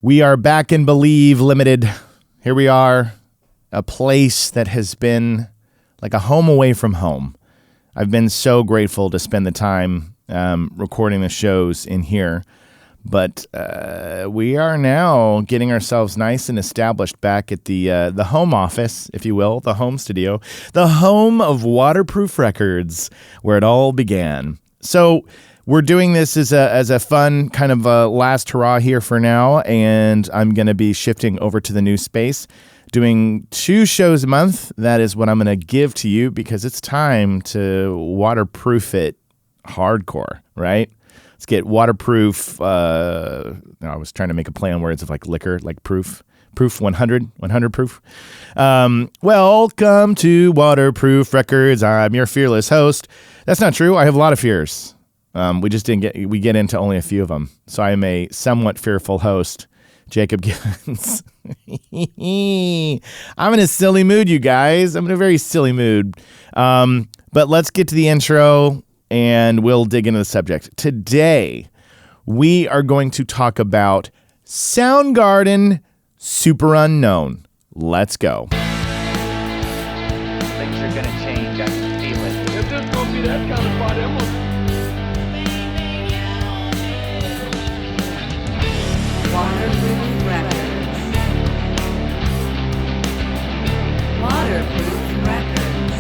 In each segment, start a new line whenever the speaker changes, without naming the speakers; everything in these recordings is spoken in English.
We are back in Believe Limited. Here we are, a place that has been like a home away from home. I've been so grateful to spend the time recording the shows in here. But we are now getting ourselves nice and established back at the home office, if you will, the home studio, the home of Waterproof Records, where it all began. So we're doing this as a fun kind of last hurrah here for now, and I'm going to be shifting over to the new space, doing 2 shows a month. That is what I'm going to give to you because it's time to waterproof it hardcore, right? Let's get waterproof. I was trying to make a play on words of like liquor, like proof 100 proof. Welcome to Waterproof Records. I'm your fearless host. That's not true. I have a lot of fears. We get into only a few of them. So I am a somewhat fearful host, Jacob Gibbons. I'm in a silly mood, you guys. I'm in a very silly mood. But let's get to the intro and we'll dig into the subject. Today, we are going to talk about Soundgarden, Superunknown. Let's go.
Things are gonna change. I can feel it. If this gonna be that kind of party, I'm gonna...
Waterproof Records. Waterproof Records.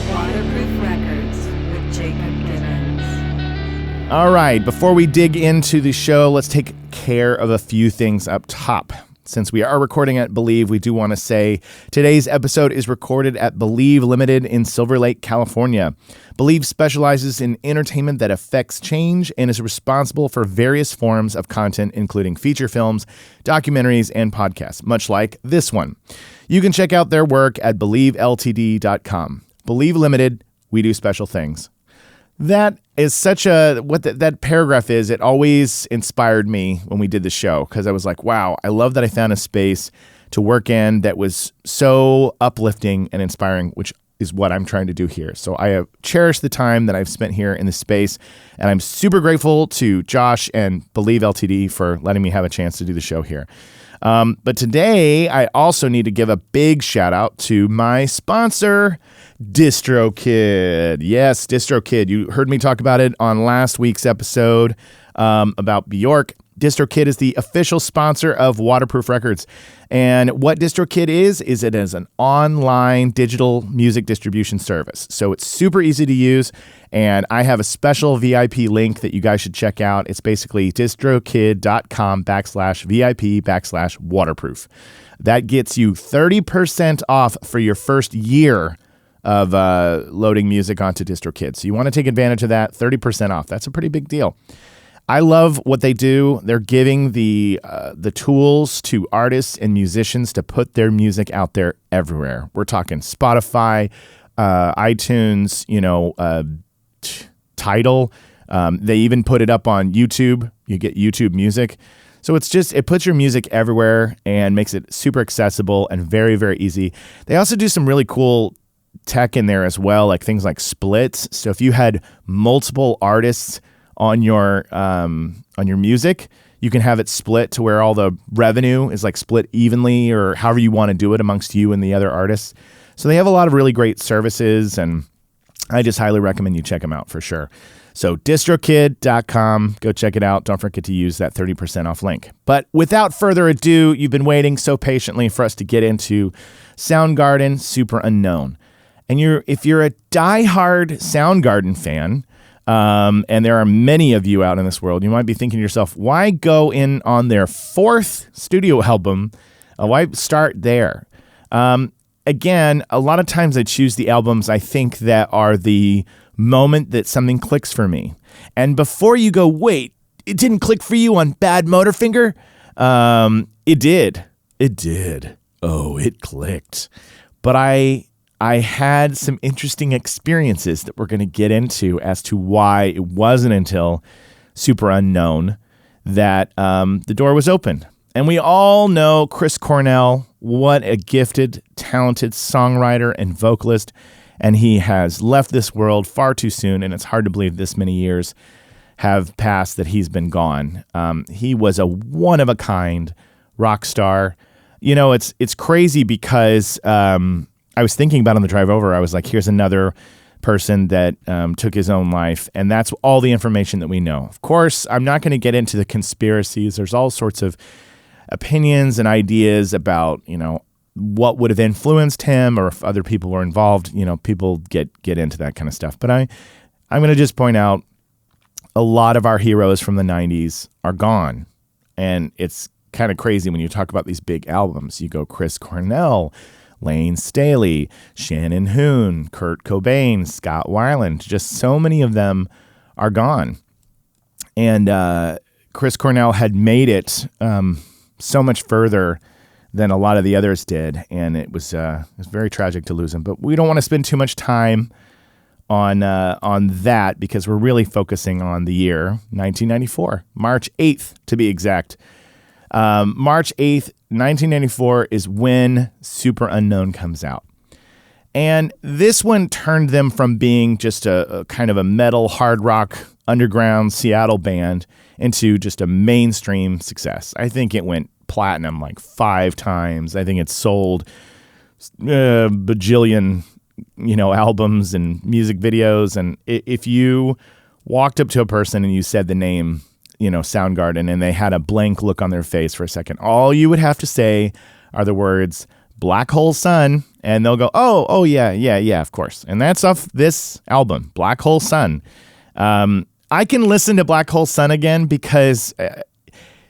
Waterproof Records with Jacob Gibbons.
All right, before we dig into the show, let's take care of a few things up top. Since we are recording at Believe, we do want to say today's episode is recorded at Believe Limited in Silver Lake, California. Believe specializes in entertainment that affects change and is responsible for various forms of content, including feature films, documentaries, and podcasts, much like this one. You can check out their work at believeltd.com. Believe Limited, we do special things. That is such that paragraph is, it always inspired me when we did the show because I was like, wow, I love that I found a space to work in that was so uplifting and inspiring, which is what I'm trying to do here. So I have cherished the time that I've spent here in this space, and I'm super grateful to Josh and Believe Ltd for letting me have a chance to do the show here. But today, I also need to give a big shout out to my sponsor, DistroKid. Yes, DistroKid. You heard me talk about it on last week's episode about Bjork. DistroKid is the official sponsor of Waterproof Records. And what DistroKid is it is an online digital music distribution service. So it's super easy to use. And I have a special VIP link that you guys should check out. It's basically distrokid.com/VIP/waterproof. That gets you 30% off for your first year of loading music onto DistroKid. So you want to take advantage of that, 30% off. That's a pretty big deal. I love what they do. They're giving the tools to artists and musicians to put their music out there everywhere. We're talking Spotify, iTunes, Tidal. They even put it up on YouTube. You get YouTube Music. So it puts your music everywhere and makes it super accessible and very, very easy. They also do some really cool tech in there as well, like things like splits. So if you had multiple artists on your music, you can have it split to where all the revenue is like split evenly or however you want to do it amongst you and the other artists. So they have a lot of really great services, and I just highly recommend you check them out for sure. So distrokid.com, go check it out. Don't forget to use that 30% off link. But without further ado, you've been waiting so patiently for us to get into Soundgarden, Superunknown. And if you're a diehard Soundgarden fan, and there are many of you out in this world, you might be thinking to yourself, why go in on their 4th studio album? Why start there? Again, a lot of times I choose the albums I think that are the moment that something clicks for me. And before you go, wait, it didn't click for you on Badmotorfinger? It did. It did. Oh, it clicked. But I had some interesting experiences that we're going to get into as to why it wasn't until Superunknown that the door was open. And we all know Chris Cornell, what a gifted, talented songwriter and vocalist. And he has left this world far too soon, and it's hard to believe this many years have passed that he's been gone. He was a one-of-a-kind rock star. You know, it's crazy because I was thinking about on the drive over, I was like, here's another person that took his own life, and that's all the information that we know. Of course, I'm not going to get into the conspiracies. There's all sorts of opinions and ideas about, you know, what would have influenced him or if other people were involved. You know, people get into that kind of stuff. But I'm going to just point out a lot of our heroes from the 90s are gone, and it's kind of crazy when you talk about these big albums. You go Chris Cornell, Lane Staley, Shannon Hoon, Kurt Cobain, Scott Weiland. Just so many of them are gone. And Chris Cornell had made it so much further than a lot of the others did, and it was very tragic to lose him. But we don't want to spend too much time on that because we're really focusing on the year 1994, March 8th to be exact. March 8th, 1994 is when Superunknown comes out. And this one turned them from being just a kind of a metal, hard rock, underground Seattle band into just a mainstream success. I think it went platinum like 5 times. I think it sold a bajillion, you know, albums and music videos. And if you walked up to a person and you said the name, you know, Soundgarden, and they had a blank look on their face for a second, all you would have to say are the words Black Hole Sun, and they'll go, oh yeah, of course. And that's off this album, Black Hole Sun. I can listen to Black Hole Sun again because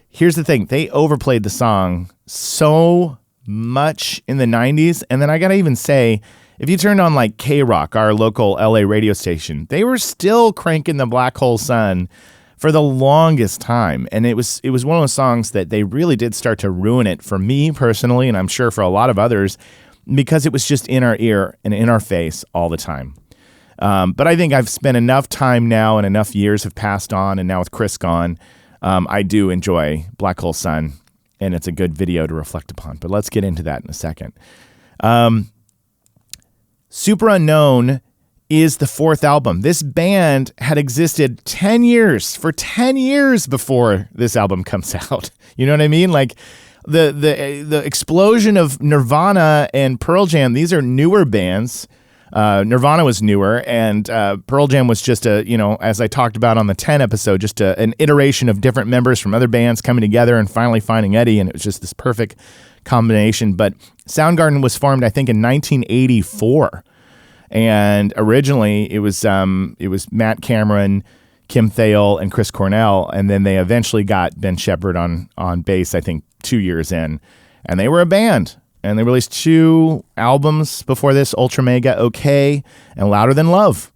here's the thing. They overplayed the song so much in the 90s. And then I got to even say, if you turned on like K-Rock, our local LA radio station, they were still cranking the Black Hole Sun for the longest time. And it was one of those songs that they really did start to ruin it for me personally, and I'm sure for a lot of others, because it was just in our ear and in our face all the time. But I think I've spent enough time now and enough years have passed on, and now with Chris gone, I do enjoy Black Hole Sun, and it's a good video to reflect upon. But let's get into that in a second. Superunknown is the 4th album. This band had existed 10 years, for 10 years before this album comes out. You know what I mean? Like the explosion of Nirvana and Pearl Jam, these are newer bands. Nirvana was newer, and Pearl Jam was just as I talked about on the 10 episode, just an iteration of different members from other bands coming together and finally finding Eddie, and it was just this perfect combination. But Soundgarden was formed, I think, in 1984. And originally it was Matt Cameron, Kim Thayil, and Chris Cornell, and then they eventually got Ben Shepherd on bass, I think 2 years in, and they were a band. And they released 2 albums before this, Ultra Mega OK and Louder Than Love.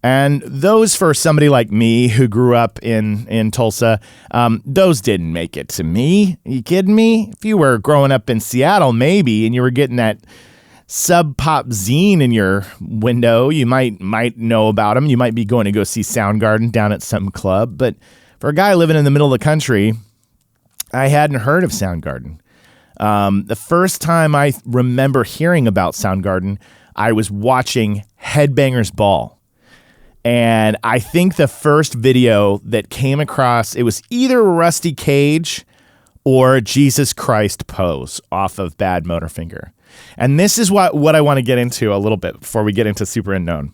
And those, for somebody like me who grew up in Tulsa, those didn't make it to me. Are you kidding me? If you were growing up in Seattle, maybe, and you were getting that Sub Pop zine in your window, you might know about them. You might be going to go see Soundgarden down at some club. But for a guy living in the middle of the country, I hadn't heard of Soundgarden. The first time I remember hearing about Soundgarden, I was watching Headbangers Ball. And I think the first video that came across, it was either Rusty Cage or Jesus Christ Pose off of Badmotorfinger. And this is what I want to get into a little bit before we get into Superunknown.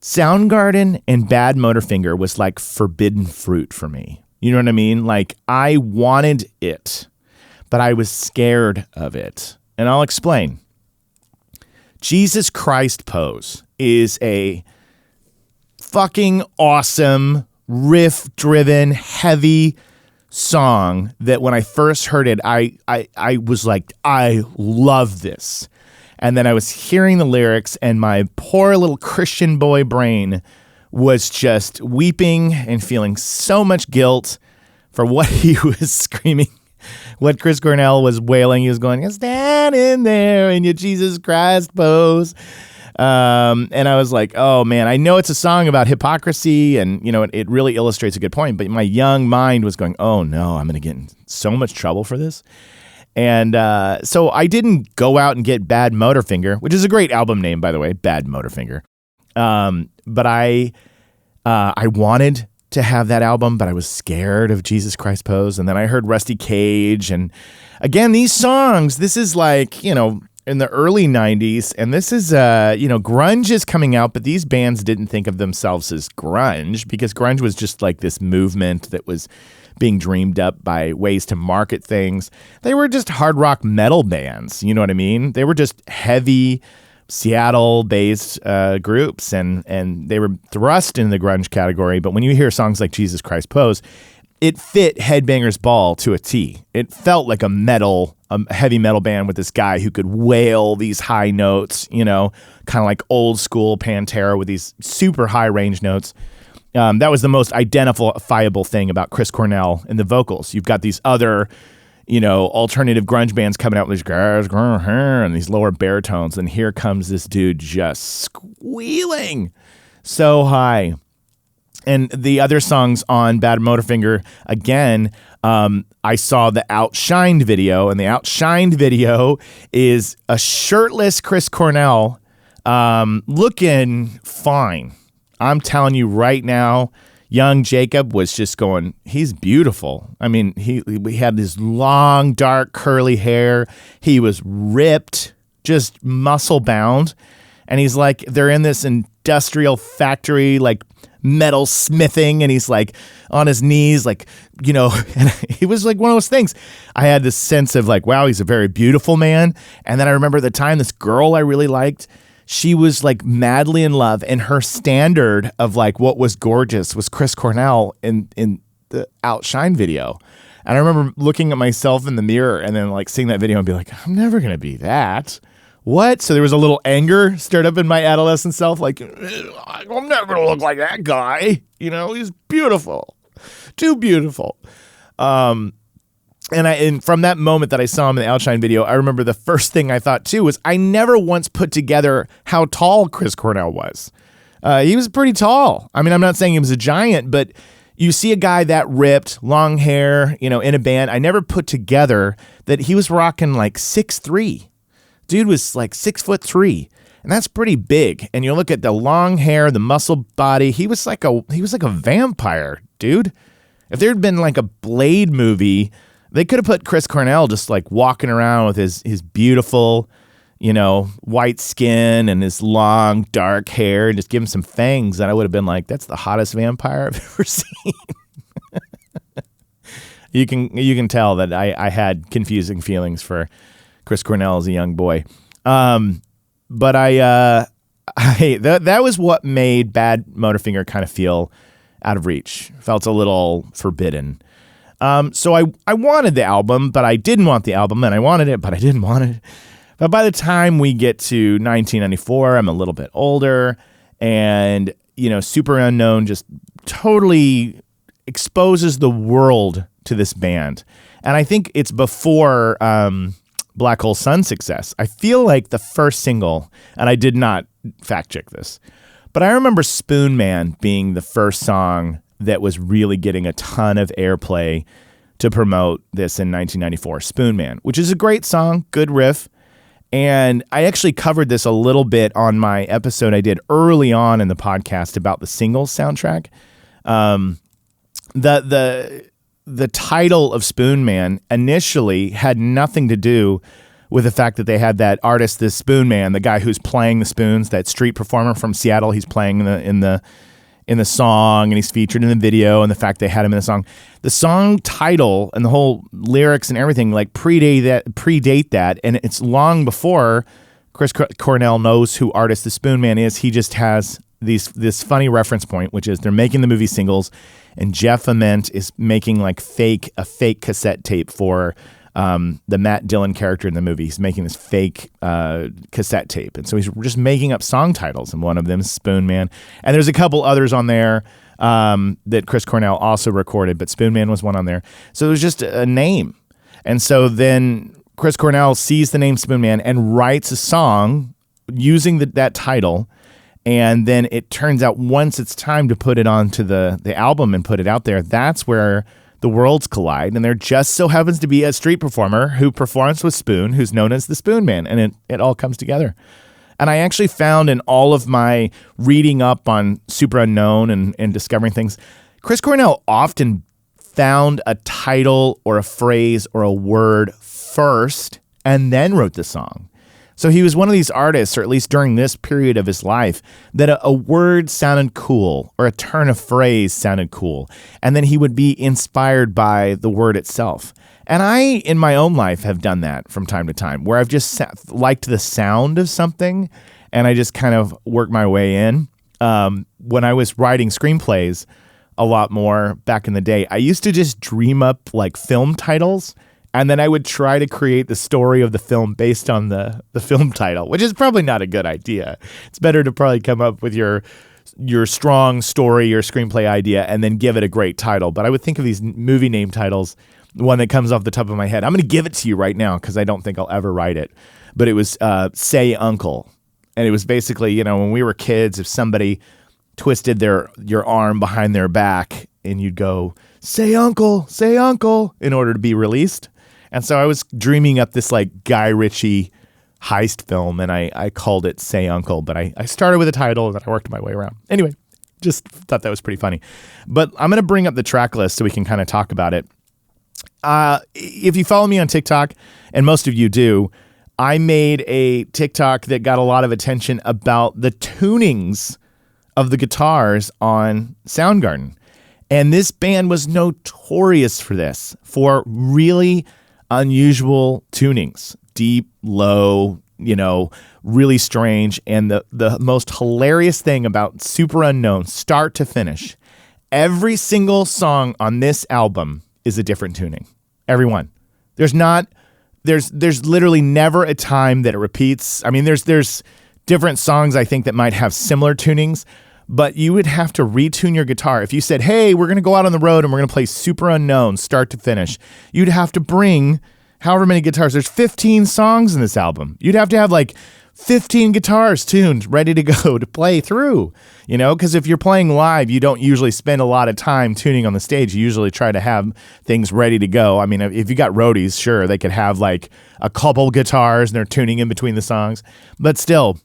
Soundgarden and Badmotorfinger was like forbidden fruit for me. You know what I mean? Like, I wanted it, but I was scared of it. And I'll explain. Jesus Christ Pose is a fucking awesome, riff-driven, heavy song that when I first heard it, I was like, I love this. And then I was hearing the lyrics, and my poor little Christian boy brain was just weeping and feeling so much guilt for what he was screaming, what Chris Cornell was wailing. He was going, "You're standing there in your Jesus Christ pose." And I was like, oh man, I know it's a song about hypocrisy, and you know, it really illustrates a good point, but my young mind was going, oh no, I'm going to get in so much trouble for this. And so I didn't go out and get Badmotorfinger, which is a great album name, by the way, Badmotorfinger. But I I wanted to have that album, but I was scared of Jesus Christ Pose. And then I heard Rusty Cage. And again, these songs, this is like, in the early 90s. And this is, grunge is coming out, but these bands didn't think of themselves as grunge because grunge was just like this movement that was being dreamed up by ways to market things. They were just hard rock metal bands. You know what I mean? They were just heavy Seattle-based groups, and they were thrust in the grunge category. But when you hear songs like Jesus Christ Pose, it fit Headbangers Ball to a T. It felt like a heavy metal band with this guy who could wail these high notes, kind of like old school Pantera with these super high range notes. That was the most identifiable thing about Chris Cornell in the vocals. You've got these other alternative grunge bands coming out with these guys and these lower baritones. And here comes this dude just squealing so high. And the other songs on Badmotorfinger, again, I saw the Outshined video. And the Outshined video is a shirtless Chris Cornell looking fine. I'm telling you right now, young Jacob was just going, he's beautiful. I mean, he had this long, dark, curly hair. He was ripped, just muscle bound. And he's like, they're in this industrial factory, like metal smithing. And he's like on his knees, like, and he was like one of those things. I had this sense of like, wow, he's a very beautiful man. And then I remember the time this girl I really liked, she was like madly in love, and her standard of like what was gorgeous was Chris Cornell in the Outshine video. And I remember looking at myself in the mirror and then like seeing that video and be like, I'm never going to be that. What? So there was a little anger stirred up in my adolescent self, like, I'm never going to look like that guy. He's beautiful. Too beautiful. And from that moment that I saw him in the Outshine video, I remember the first thing I thought too was I never once put together how tall Chris Cornell was. He was pretty tall. I mean, I'm not saying he was a giant, but you see a guy that ripped, long hair, in a band. I never put together that he was rocking like 6'3". Dude was like 6'3", and that's pretty big. And you look at the long hair, the muscle body. He was like a vampire, dude. If there had been like a Blade movie, they could have put Chris Cornell just like walking around with his beautiful, white skin and his long dark hair and just give him some fangs. And I would have been like, that's the hottest vampire I've ever seen. You can tell that I had confusing feelings for Chris Cornell as a young boy. But that was what made Badmotorfinger kind of feel out of reach. Felt a little forbidden. So I wanted the album, but I didn't want the album, and I wanted it, but I didn't want it. But by the time we get to 1994, I'm a little bit older, and, Superunknown just totally exposes the world to this band. And I think it's before Black Hole Sun's success. I feel like the first single, and I did not fact check this, but I remember Spoon Man being the first song that was really getting a ton of airplay to promote this in 1994, Spoon Man, which is a great song, good riff. And I actually covered this a little bit on my episode I did early on in the podcast about the singles soundtrack. The title of Spoon Man initially had nothing to do with the fact that they had that artist, this Spoon Man, the guy who's playing the spoons, that street performer from Seattle. He's playing in the song, and he's featured in the video, and the fact they had him in the song. The song title and the whole lyrics and everything like predate that, and it's long before Chris Cornell knows who artist the Spoon Man is. He just has this funny reference point, which is they're making the movie singles, and Jeff Ament is making like a fake cassette tape for the Matt Dillon character in the movie. He's making this fake cassette tape. And so he's just making up song titles. And one of them is Spoon Man. And there's a couple others on there that Chris Cornell also recorded, but Spoon Man was one on there. So it was just a name. And so then Chris Cornell sees the name Spoon Man and writes a song using that title. And then it turns out once it's time to put it onto the album and put it out there, that's where the worlds collide. And there just so happens to be a street performer who performs with Spoon, who's known as the Spoon Man. And it all comes together. And I actually found in all of my reading up on Superunknown and discovering things, Chris Cornell often found a title or a phrase or a word first and then wrote the song. So he was one of these artists, or at least during this period of his life, that a word sounded cool or a turn of phrase sounded cool. And then he would be inspired by the word itself. And I, in my own life, have done that from time to time, where I've just liked the sound of something and I just kind of work my way in. When I was writing screenplays a lot more back in the day, I used to just dream up like film titles. And then I would try to create the story of the film based on the film title, which is probably not a good idea. It's better to probably come up with your strong story, your screenplay idea, and then give it a great title. But I would think of these movie name titles, one that comes off the top of my head. I'm going to give it to you right now because I don't think I'll ever write it. But it was Say Uncle. And it was basically, when we were kids, if somebody twisted your arm behind their back and you'd go, say uncle, in order to be released. And so I was dreaming up this like Guy Ritchie heist film, and I called it Say Uncle, but I started with a title and then I worked my way around. Anyway, just thought that was pretty funny. But I'm going to bring up the track list so we can kind of talk about it. If you follow me on TikTok, and most of you do, I made a TikTok that got a lot of attention about the tunings of the guitars on Soundgarden. And this band was notorious for this, for really unusual tunings, deep, low, really strange. And the most hilarious thing about Superunknown, start to finish, every single song on this album is a different tuning. Every one. There's literally never a time that it repeats. I mean, there's different songs I think that might have similar tunings, but you would have to retune your guitar. If you said, hey, we're going to go out on the road and we're going to play Superunknown start to finish, you'd have to bring however many guitars. There's 15 songs in this album. You'd have to have like 15 guitars tuned, ready to go to play through, because if you're playing live, you don't usually spend a lot of time tuning on the stage. You usually try to have things ready to go. I mean, if you got roadies, sure, they could have like a couple guitars and they're tuning in between the songs, but still,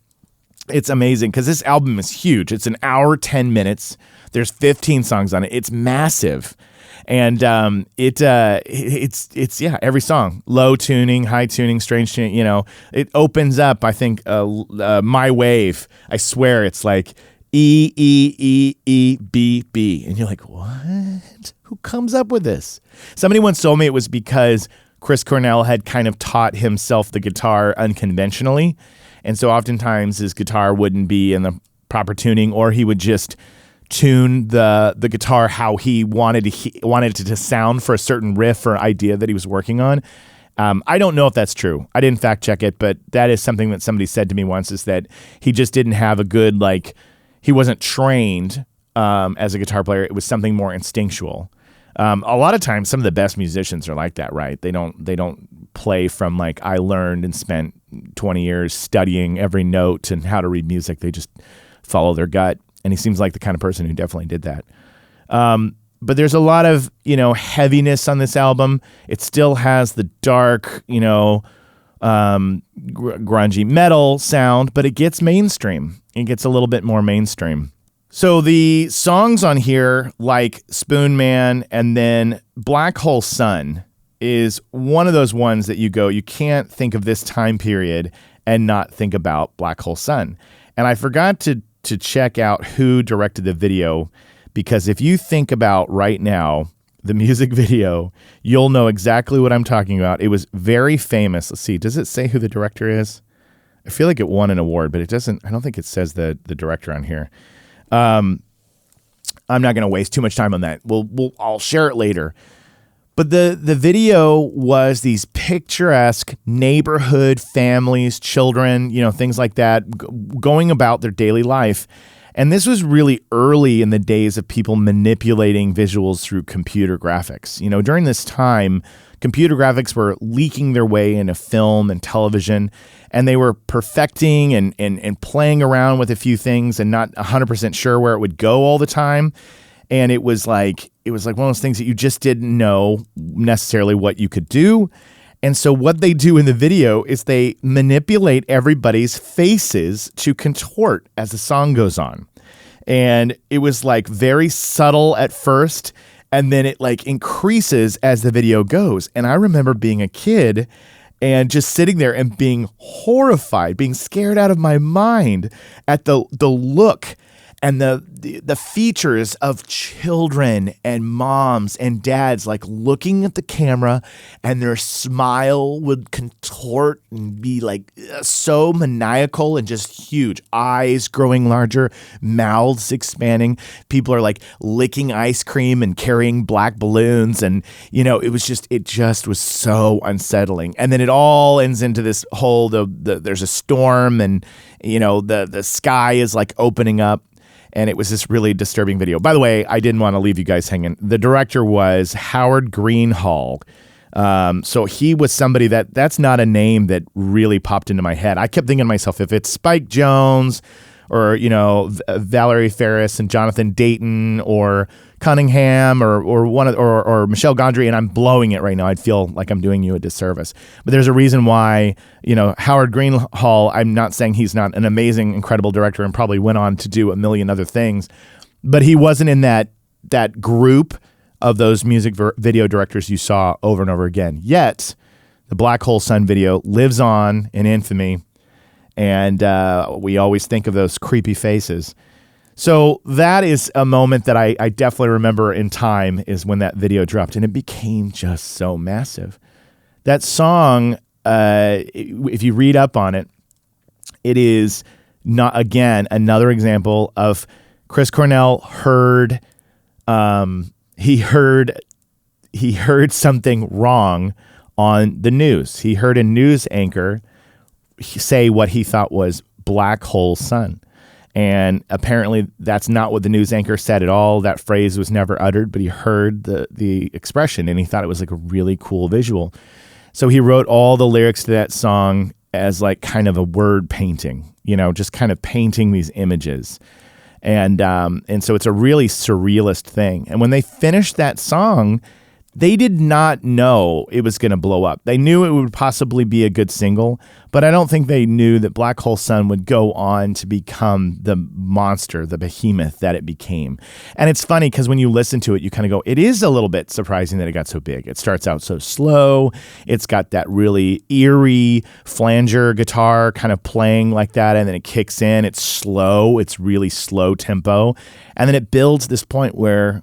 it's amazing because this album is huge. It's an hour, 10 minutes. There's 15 songs on it. It's massive. And it's every song, low tuning, high tuning, strange tuning, it opens up, I think, My Wave. I swear it's like E, E, E, E, B, B. And you're like, what? Who comes up with this? Somebody once told me it was because Chris Cornell had kind of taught himself the guitar unconventionally. And so oftentimes his guitar wouldn't be in the proper tuning, or he would just tune the guitar how he wanted it to sound for a certain riff or idea that he was working on. I don't know if that's true. I didn't fact check it, but that is something that somebody said to me once, is that he just didn't have a good, he wasn't trained as a guitar player. It was something more instinctual. A lot of times some of the best musicians are like that, right? They don't play from I learned and spent 20 years studying every note and how to read music. They just follow their gut. And he seems like the kind of person who definitely did that. But there's a lot of, heaviness on this album. It still has the dark, grungy metal sound, but it gets mainstream. It gets a little bit more mainstream. So the songs on here, like Spoon Man and then Black Hole Sun, is one of those ones that you can't think of this time period and not think about Black Hole Sun. And I forgot to check out who directed the video, because if you think about right now, the music video, you'll know exactly what I'm talking about. It was very famous. Let's see. Does it say who the director is? I feel like it won an award, but it doesn't. I don't think it says the director on here. I'm not going to waste too much time on that. I'll share it later. But the video was these picturesque neighborhood families, children, things like that, going about their daily life. And this was really early in the days of people manipulating visuals through computer graphics. During this time, computer graphics were leaking their way into film and television, and they were perfecting and playing around with a few things and not 100% sure where it would go all the time. And it was like one of those things that you just didn't know necessarily what you could do. And so what they do in the video is they manipulate everybody's faces to contort as the song goes on. And it was like very subtle at first, and then it like increases as the video goes. And I remember being a kid and just sitting there and being horrified, being scared out of my mind at the look and the features of children and moms and dads like looking at the camera, and their smile would contort and be like so maniacal and just huge. Eyes growing larger, mouths expanding. People are like licking ice cream and carrying black balloons. And, it just was so unsettling. And then it all ends into this whole, there's a storm, and, the sky is like opening up. And it was this really disturbing video. By the way, I didn't want to leave you guys hanging. The director was Howard Greenhall. So he was somebody that's not a name that really popped into my head. I kept thinking to myself, if it's Spike Jonze or, Valerie Ferris and Jonathan Dayton or Cunningham or Michel Gondry, and I'm blowing it right now, I'd feel like I'm doing you a disservice. But there's a reason why, Howard Greenhall, I'm not saying he's not an amazing, incredible director and probably went on to do a million other things, but he wasn't in that group of those music video directors you saw over and over again. Yet, the Black Hole Sun video lives on in infamy, and we always think of those creepy faces. So that is a moment that I definitely remember in time, is when that video dropped, and it became just so massive. That song, if you read up on it, it is not, again, another example of Chris Cornell heard something wrong on the news. He heard a news anchor say what he thought was Black Hole Sun. And apparently that's not what the news anchor said at all. That phrase was never uttered, but he heard the expression, and he thought it was like a really cool visual. So he wrote all the lyrics to that song as like kind of a word painting, just kind of painting these images. And so it's a really surrealist thing. And when they finished that song, they did not know it was going to blow up. They knew it would possibly be a good single, but I don't think they knew that Black Hole Sun would go on to become the monster, the behemoth that it became. And it's funny because when you listen to it, you kind of go, it is a little bit surprising that it got so big. It starts out so slow. It's got that really eerie flanger guitar kind of playing like that, and then it kicks in. It's slow. It's really slow tempo. And then it builds this point where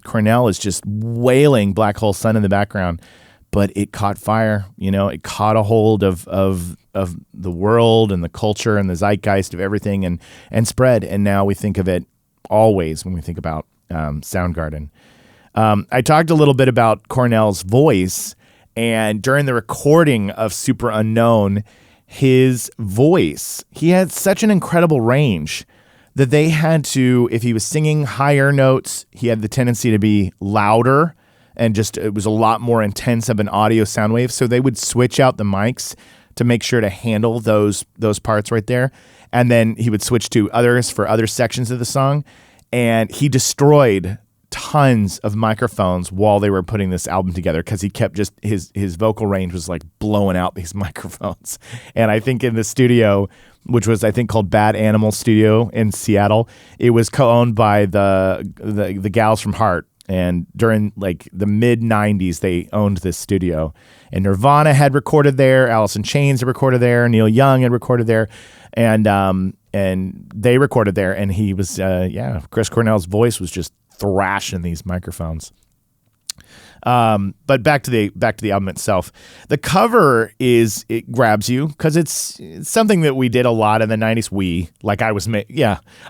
Cornell is just wailing Black Hole Sun in the background, but it caught fire. It caught a hold of the world and the culture and the zeitgeist of everything, and spread. And now we think of it always when we think about Soundgarden. I talked a little bit about Cornell's voice, and during the recording of Superunknown, his voice, he had such an incredible range that they had to, if he was singing higher notes, he had the tendency to be louder, and just it was a lot more intense of an audio sound wave. So they would switch out the mics to make sure to handle those parts right there. And then he would switch to others for other sections of the song. And he destroyed tons of microphones while they were putting this album together, because he kept just his vocal range was like blowing out these microphones. And I think in the studio, which was I think called Bad Animal Studio in Seattle, it was co-owned by the gals from Heart. And during like the mid 90s, they owned this studio, and Nirvana had recorded there, Alice in Chains had recorded there, Neil Young had recorded there, and they recorded there. And he was, Chris Cornell's voice was just thrashing these microphones. But back to the album itself. The cover it grabs you because it's something that we did a lot in the 90s.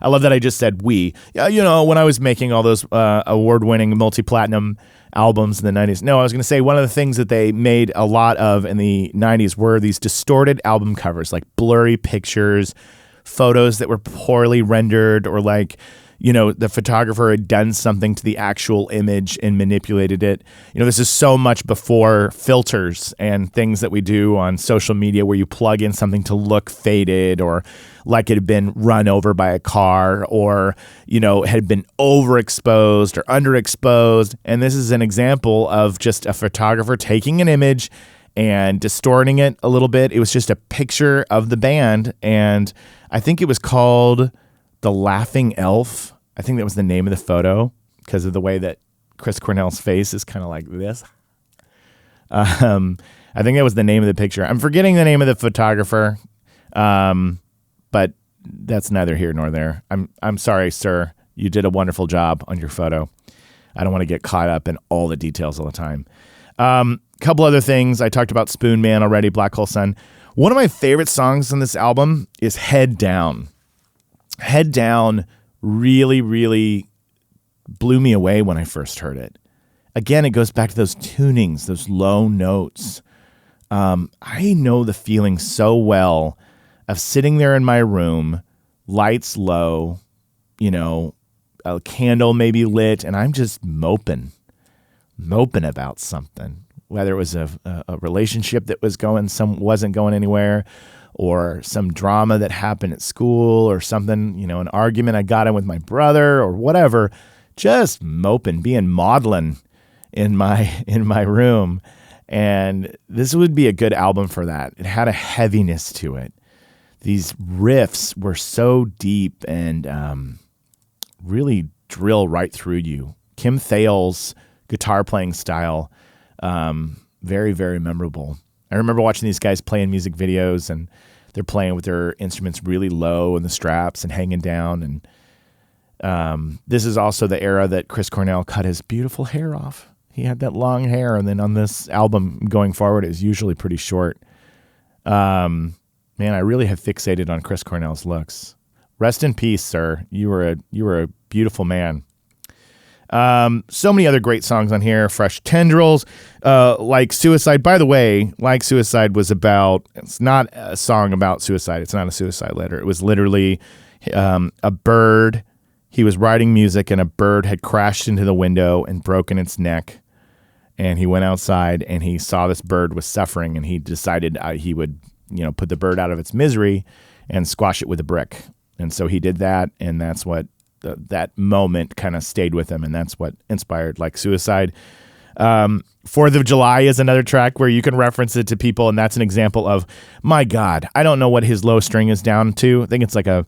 I love that I just said we. When I was making all those award-winning multi-platinum albums in the 90s. No, I was going to say one of the things that they made a lot of in the 90s were these distorted album covers, like blurry pictures, photos that were poorly rendered, or like, the photographer had done something to the actual image and manipulated it. This is so much before filters and things that we do on social media where you plug in something to look faded or like it had been run over by a car or, had been overexposed or underexposed. And this is an example of just a photographer taking an image and distorting it a little bit. It was just a picture of the band, and I think it was called The Laughing Elf. I think that was the name of the photo because of the way that Chris Cornell's face is kind of like this. I think that was the name of the picture. I'm forgetting the name of the photographer, but that's neither here nor there. I'm sorry, sir. You did a wonderful job on your photo. I don't want to get caught up in all the details all the time. Couple other things. I talked about Spoon Man already, Black Hole Sun. One of my favorite songs on this album is Head Down. Head Down really, really blew me away when I first heard it. Again, it goes back to those tunings, those low notes. I know the feeling so well of sitting there in my room, lights low, a candle maybe lit, and I'm just moping about something. Whether it was a relationship that wasn't going anywhere, or some drama that happened at school, or something, an argument I got in with my brother, or whatever. Just moping, being maudlin in my room. And this would be a good album for that. It had a heaviness to it. These riffs were so deep and really drill right through you. Kim Thayil's guitar playing style, very, very memorable. I remember watching these guys play in music videos, and they're playing with their instruments really low in the straps and hanging down. And this is also the era that Chris Cornell cut his beautiful hair off. He had that long hair, and then on this album going forward, it was usually pretty short. Man, I really have fixated on Chris Cornell's looks. Rest in peace, sir. You were a beautiful man. So many other great songs on here. Fresh Tendrils, Like Suicide. By the way, Like Suicide it's not a song about suicide. It's not a suicide letter. It was literally a bird. He was writing music, and a bird had crashed into the window and broken its neck. And he went outside, and he saw this bird was suffering, and he decided he would, put the bird out of its misery and squash it with a brick. And so he did that, and that's what that moment kind of stayed with him, and that's what inspired Like Suicide. 4th of July is another track where you can reference it to people, and that's an example of, my God, I don't know what his low string is down to. I think it's like a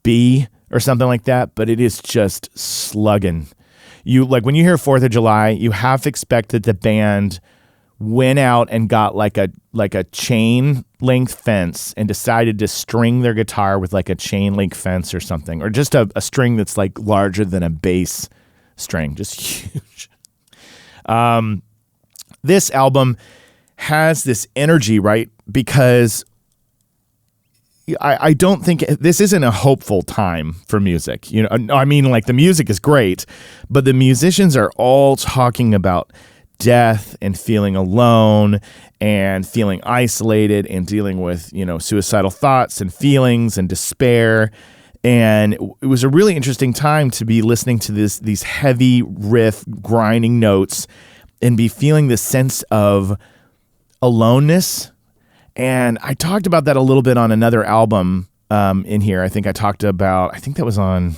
B or something like that, but it is just slugging. When you hear 4th of July, you half expect that the band went out and got like a chain link fence and decided to string their guitar with like a chain link fence or something, or just a string that's like larger than a bass string, just huge. This album has this energy, right? Because I don't think this isn't a hopeful time for music. I mean, like, the music is great, but the musicians are all talking about death and feeling alone and feeling isolated and dealing with, suicidal thoughts and feelings and despair. And it was a really interesting time to be listening to these heavy riff grinding notes and be feeling this sense of aloneness. And I talked about that a little bit on another album in here. I think that was on,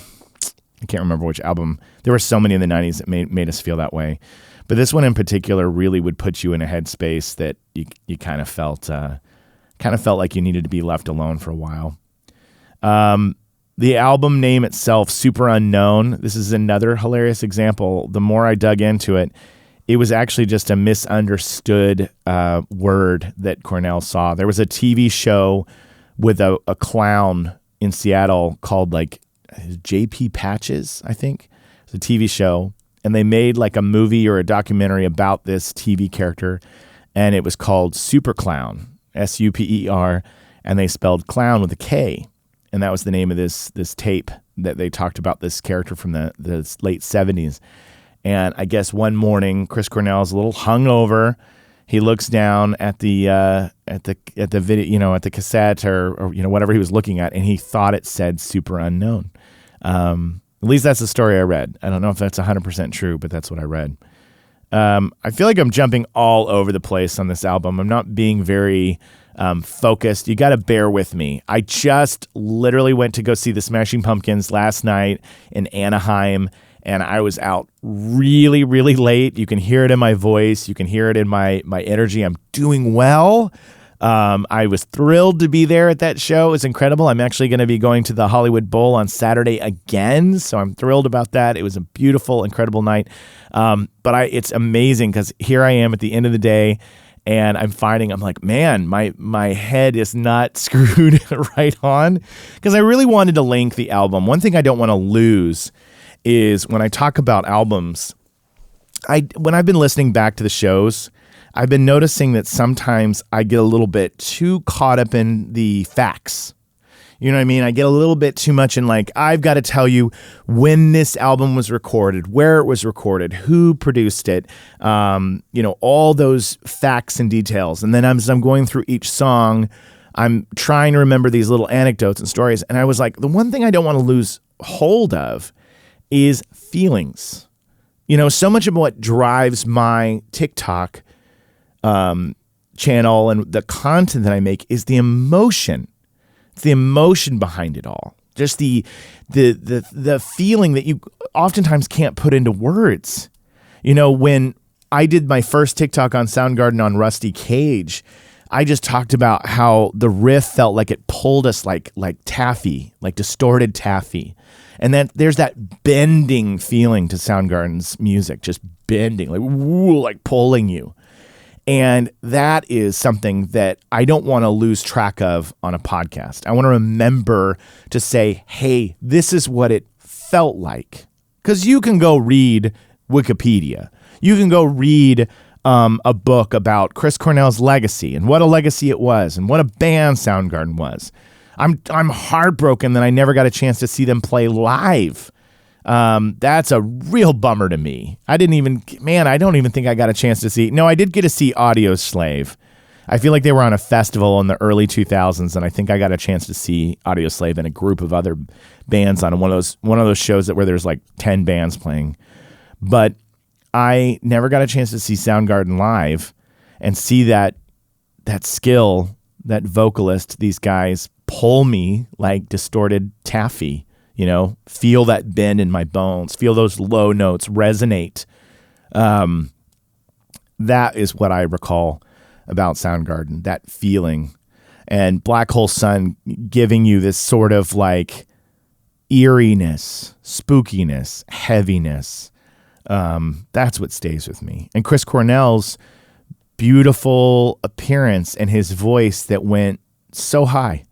I can't remember which album. There were so many in the 90s that made us feel that way. But this one in particular really would put you in a headspace that you kind of felt like you needed to be left alone for a while. The album name itself, Superunknown, this is another hilarious example. The more I dug into it, it was actually just a misunderstood word that Cornell saw. There was a TV show with a clown in Seattle called like J.P. Patches, I think. It's a TV show. And they made like a movie or a documentary about this TV character. And it was called Super Clown, S-U-P-E-R. And they spelled clown with a K. And that was the name of this tape that they talked about this character from the late 70s. And I guess one morning, Chris Cornell is a little hungover. He looks down at the video, at the cassette or whatever he was looking at, and he thought it said Superunknown. At least that's the story I read. I don't know if that's 100% true, but that's what I read. I feel like I'm jumping all over the place on this album. I'm not being very focused. You got to bear with me. I just literally went to go see the Smashing Pumpkins last night in Anaheim. and I was out really, really late. You can hear it in my voice. You can hear it in my energy. I'm doing well. I was thrilled to be there at that show. It was incredible. I'm actually going to be going to the Hollywood Bowl on Saturday again, so I'm thrilled about that. It was a beautiful, incredible night. But it's amazing because here I am at the end of the day, and I'm like, man, my head is not screwed right on, because I really wanted to link the album. One thing I don't want to lose is when I talk about albums, when I've been listening back to the shows, I've been noticing that sometimes I get a little bit too caught up in the facts. You know what I mean? I get a little bit too much in like, I've got to tell you when this album was recorded, where it was recorded, who produced it, all those facts and details. And then as I'm going through each song, I'm trying to remember these little anecdotes and stories. And I was like, the one thing I don't want to lose hold of is feelings. So much of what drives my TikTok channel and the content that I make is the emotion. It's the emotion behind it all. Just the feeling that you oftentimes can't put into words. When I did my first TikTok on Soundgarden on Rusty Cage, I just talked about how the riff felt like it pulled us like taffy, like distorted taffy. And then there's that bending feeling to Soundgarden's music, just bending, like woo, like pulling you. And that is something that I don't want to lose track of on a podcast. I want to remember to say, hey, this is what it felt like. Because you can go read Wikipedia. You can go read a book about Chris Cornell's legacy and what a legacy it was and what a band Soundgarden was. I'm heartbroken that I never got a chance to see them play live. That's a real bummer to me. I don't even think I got a chance to see. No, I did get to see Audio Slave. I feel like they were on a festival in the early 2000s, and I think I got a chance to see Audio Slave and a group of other bands on one of those shows where there's like 10 bands playing. But I never got a chance to see Soundgarden live and see that skill, that vocalist, these guys pull me like distorted taffy. Feel that bend in my bones, feel those low notes resonate. That is what I recall about Soundgarden, that feeling. And Black Hole Sun giving you this sort of like eeriness, spookiness, heaviness. That's what stays with me. And Chris Cornell's beautiful appearance and his voice that went so high.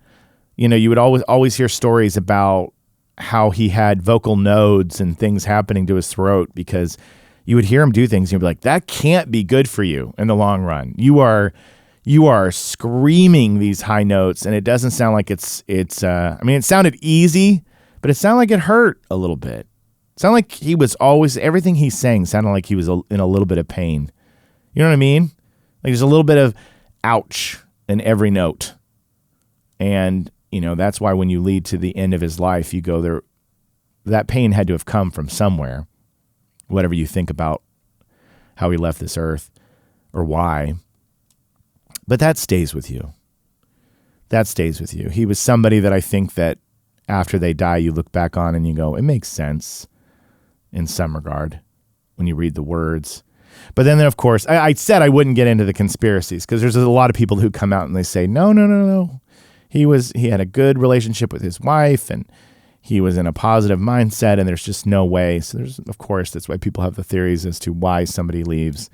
You would always hear stories about how he had vocal nodes and things happening to his throat because you would hear him do things and you'd be like, that can't be good for you in the long run. You are screaming these high notes and it doesn't sound like it sounded easy, but it sounded like it hurt a little bit. It sounded like he was everything he sang sounded like he was in a little bit of pain. You know what I mean? Like there's a little bit of ouch in every note. And that's why when you lead to the end of his life, you go there, that pain had to have come from somewhere, whatever you think about how he left this earth or why. But that stays with you. That stays with you. He was somebody that I think that after they die, you look back on and you go, it makes sense in some regard when you read the words. But then, of course, I said I wouldn't get into the conspiracies because there's a lot of people who come out and they say, no. He had a good relationship with his wife and he was in a positive mindset and there's just no way. So that's why people have the theories as to why somebody leaves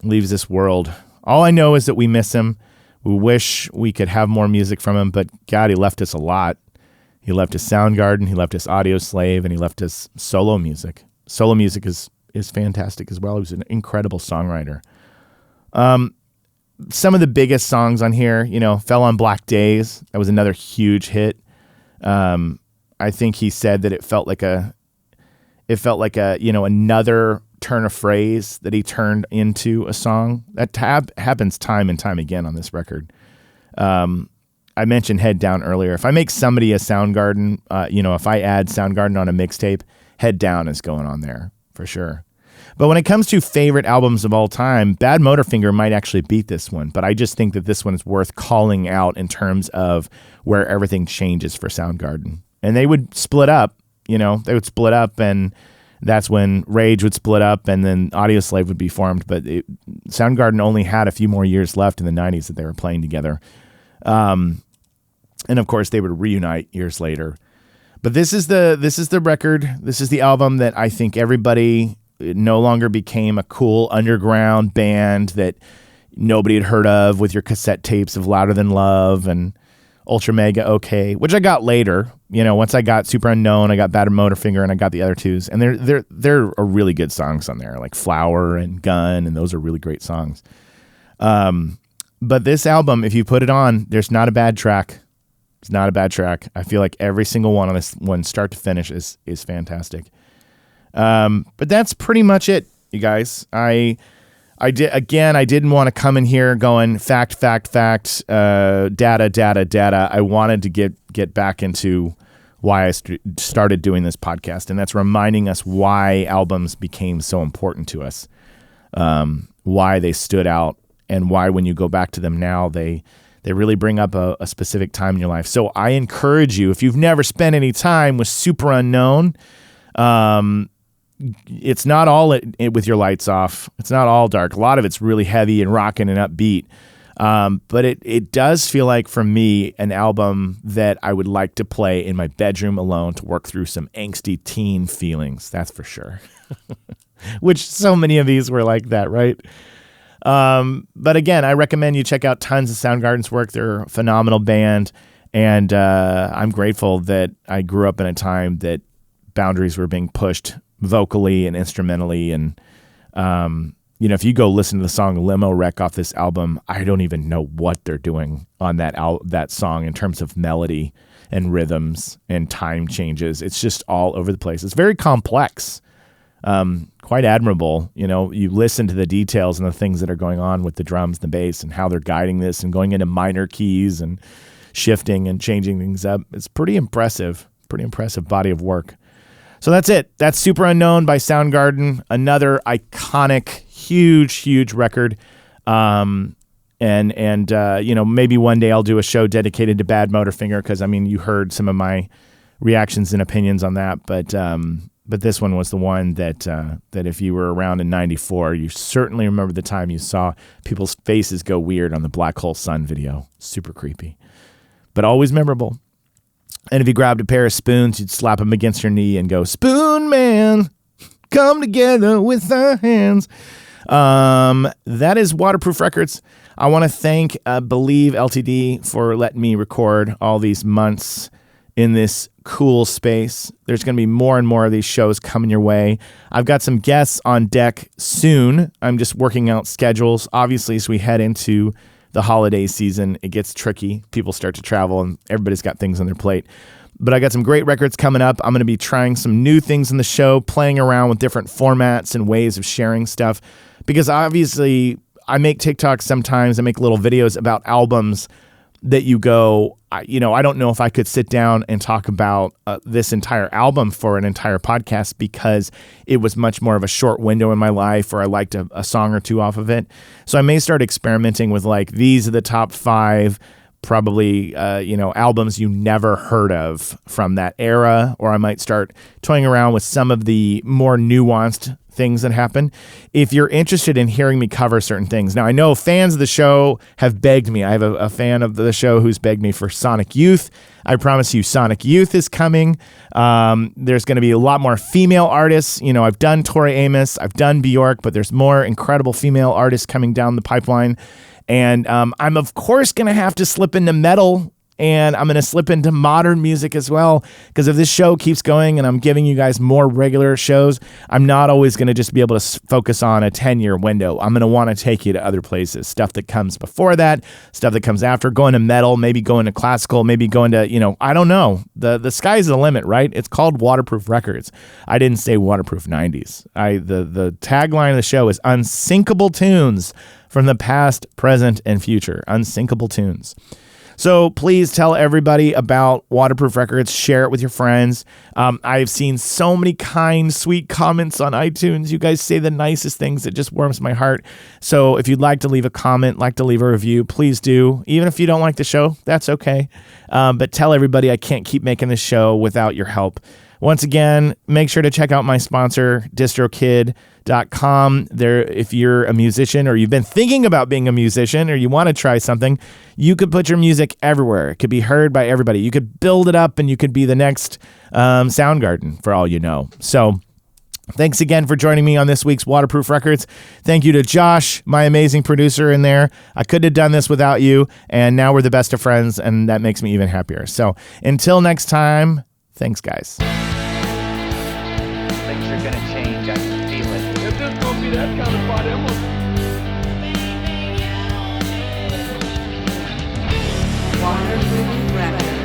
this world. All I know is that we miss him. We wish we could have more music from him, but God, he left us a lot. He left us Soundgarden, he left us Audio Slave, and he left us solo music. Solo music is fantastic as well. He was an incredible songwriter. Some of the biggest songs on here, Fell on Black Days. That was another huge hit. I think he said that it felt like another turn of phrase that he turned into a song. That happens time and time again on this record. I mentioned Head Down earlier. If I make somebody a Soundgarden, if I add Soundgarden on a mixtape, Head Down is going on there for sure. But when it comes to favorite albums of all time, Badmotorfinger might actually beat this one. But I just think that this one is worth calling out in terms of where everything changes for Soundgarden. And they would split up They would split up, and that's when Rage would split up, and then Audioslave would be formed. But Soundgarden only had a few more years left in the 90s that they were playing together. And of course, they would reunite years later. But this is the record. This is the album that I think everybody no longer became a cool underground band that nobody had heard of with your cassette tapes of Louder Than Love and Ultra Mega OK, which I got later. Once I got Superunknown, I got Badmotorfinger, and I got the other twos, and there are really good songs on there, like Flower and Gun, and those are really great songs. But this album, if you put it on, there's not a bad track. It's not a bad track. I feel like every single one on this one, start to finish, is fantastic. But that's pretty much it, you guys. I didn't want to come in here going fact, data. I wanted to get back into why I started doing this podcast, and that's reminding us why albums became so important to us, why they stood out, and why when you go back to them now, they really bring up a specific time in your life. So I encourage you, if you've never spent any time with Superunknown, it's not all with your lights off. It's not all dark. A lot of it's really heavy and rocking and upbeat. But it does feel like, for me, an album that I would like to play in my bedroom alone to work through some angsty teen feelings. That's for sure. Which so many of these were like that, right? But again, I recommend you check out tons of Soundgarden's work. They're a phenomenal band. And I'm grateful that I grew up in a time that boundaries were being pushed vocally and instrumentally. And, if you go listen to the song Limo Wreck off this album, I don't even know what they're doing on that song in terms of melody and rhythms and time changes. It's just all over the place. It's very complex, quite admirable. You listen to the details and the things that are going on with the drums, the bass, and how they're guiding this and going into minor keys and shifting and changing things up. It's pretty impressive body of work. So that's it. That's Superunknown by Soundgarden. Another iconic, huge record. And maybe one day I'll do a show dedicated to Badmotorfinger, because you heard some of my reactions and opinions on that. But this one was the one that if you were around in '94, you certainly remember the time you saw people's faces go weird on the Black Hole Sun video. Super creepy, but always memorable. And if you grabbed a pair of spoons, you'd slap them against your knee and go, "Spoon Man, come together with our hands." That is Waterproof Records. I want to thank Believe Ltd for letting me record all these months in this cool space. There's going to be more and more of these shows coming your way. I've got some guests on deck soon. I'm just working out schedules. Obviously, as we head into the holiday season, it gets tricky. People start to travel and everybody's got things on their plate. But I got some great records coming up. I'm going to be trying some new things in the show, playing around with different formats and ways of sharing stuff. Because obviously, I make TikToks sometimes. I make little videos about albums that you go, I don't know if I could sit down and talk about this entire album for an entire podcast, because it was much more of a short window in my life, or I liked a song or two off of it. So I may start experimenting with, like, these are the top 5 probably, albums you never heard of from that era, or I might start toying around with some of the more nuanced things that happen. If you're interested in hearing me cover certain things. Now, I know fans of the show have begged me. I have a fan of the show who's begged me for Sonic Youth. I promise you Sonic Youth is coming. There's going to be a lot more female artists. I've done Tori Amos, I've done Bjork, but there's more incredible female artists coming down the pipeline. And I'm, of course, going to have to slip into metal, and I'm going to slip into modern music as well, because if this show keeps going and I'm giving you guys more regular shows, I'm not always going to just be able to focus on a 10-year window. I'm going to want to take you to other places, stuff that comes before that, stuff that comes after, going to metal, maybe going to classical, maybe going to, I don't know. The sky's the limit, right? It's called Waterproof Records. I didn't say Waterproof 90s. The tagline of the show is unsinkable tunes from the past, present, and future. Unsinkable tunes. So please tell everybody about Waterproof Records. Share it with your friends. I've seen so many kind, sweet comments on iTunes. You guys say the nicest things. It just warms my heart. So if you'd like to leave a comment, like to leave a review, please do. Even if you don't like the show, that's okay. But tell everybody I can't keep making this show without your help. Once again, make sure to check out my sponsor, distrokid.com. There, if you're a musician or you've been thinking about being a musician or you want to try something, you could put your music everywhere. It could be heard by everybody. You could build it up and you could be the next Soundgarden for all you know. So thanks again for joining me on this week's Waterproof Records. Thank you to Josh, my amazing producer in there. I couldn't have done this without you, and now we're the best of friends, and that makes me even happier. So until next time, thanks, guys.
Things are gonna change, I can feel it. If this gonna be that kind of party, I'm gonna...
Waterproof Records.